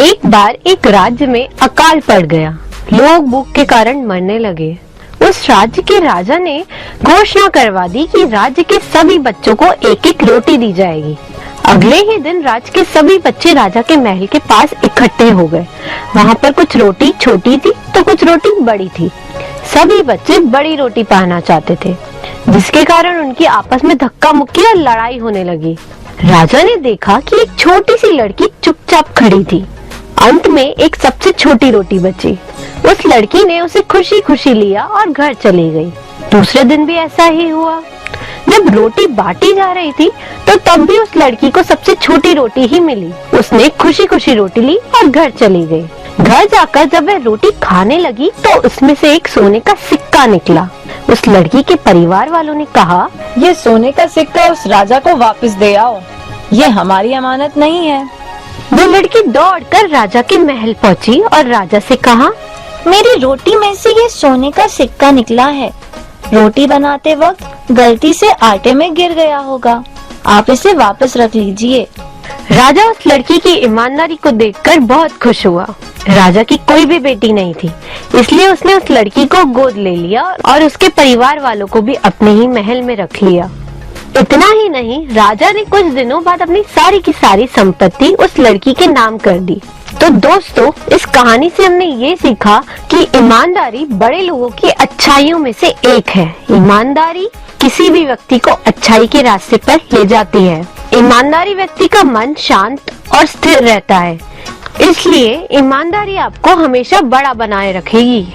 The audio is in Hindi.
एक बार एक राज्य में अकाल पड़ गया। लोग भूख के कारण मरने लगे। उस राज्य के राजा ने घोषणा करवा दी कि राज्य के सभी बच्चों को एक एक रोटी दी जाएगी। अगले ही दिन राज्य के सभी बच्चे राजा के महल के पास इकट्ठे हो गए। वहाँ पर कुछ रोटी छोटी थी तो कुछ रोटी बड़ी थी। सभी बच्चे बड़ी रोटी पाना चाहते थे, जिसके कारण उनकी आपस में धक्का मुक्की और लड़ाई होने लगी। राजा ने देखा कि एक छोटी सी लड़की चुपचाप खड़ी थी। अंत में एक सबसे छोटी रोटी बची। उस लड़की ने उसे खुशी खुशी लिया और घर चली गई। दूसरे दिन भी ऐसा ही हुआ। जब रोटी बांटी जा रही थी तो तब भी उस लड़की को सबसे छोटी रोटी ही मिली। उसने खुशी खुशी रोटी ली और घर चली गई। घर जाकर जब वह रोटी खाने लगी तो उसमें से एक सोने का सिक्का निकला। उस लड़की के परिवार वालों ने कहा, ये सोने का सिक्का उस राजा को वापस दे आओ, ये हमारी अमानत नहीं है। वो लड़की दौड़कर राजा के महल पहुंची और राजा से कहा, मेरी रोटी में से ये सोने का सिक्का निकला है। रोटी बनाते वक्त गलती से आटे में गिर गया होगा, आप इसे वापस रख लीजिए। राजा उस लड़की की ईमानदारी को देखकर बहुत खुश हुआ। राजा की कोई भी बेटी नहीं थी, इसलिए उसने उस लड़की को गोद ले लिया और उसके परिवार वालों को भी अपने ही महल में रख लिया। इतना ही नहीं, राजा ने कुछ दिनों बाद अपनी सारी की सारी संपत्ति उस लड़की के नाम कर दी। तो दोस्तों, इस कहानी से हमने ये सीखा कि ईमानदारी बड़े लोगों की अच्छाइयों में से एक है। ईमानदारी किसी भी व्यक्ति को अच्छाई के रास्ते पर ले जाती है। ईमानदारी व्यक्ति का मन शांत और स्थिर रहता है, इसलिए ईमानदारी आपको हमेशा बड़ा बनाए रखेगी।